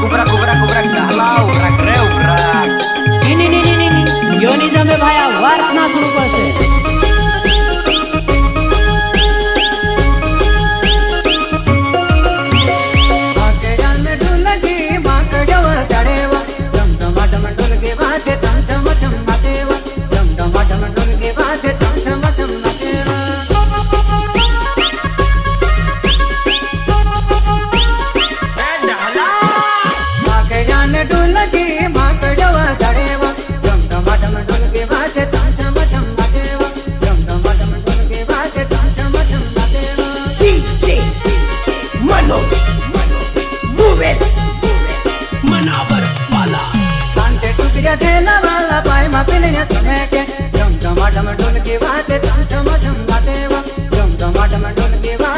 ubrak dah ubrak re ubrak. Ini. Yoni jame bhaya work na shuru karse. ठेला वाला पाए मापिल ने तुम्हें के जम जमा ढम ढोल की बात तम चम चम गाते वा जम जमा ढम ढोल की बात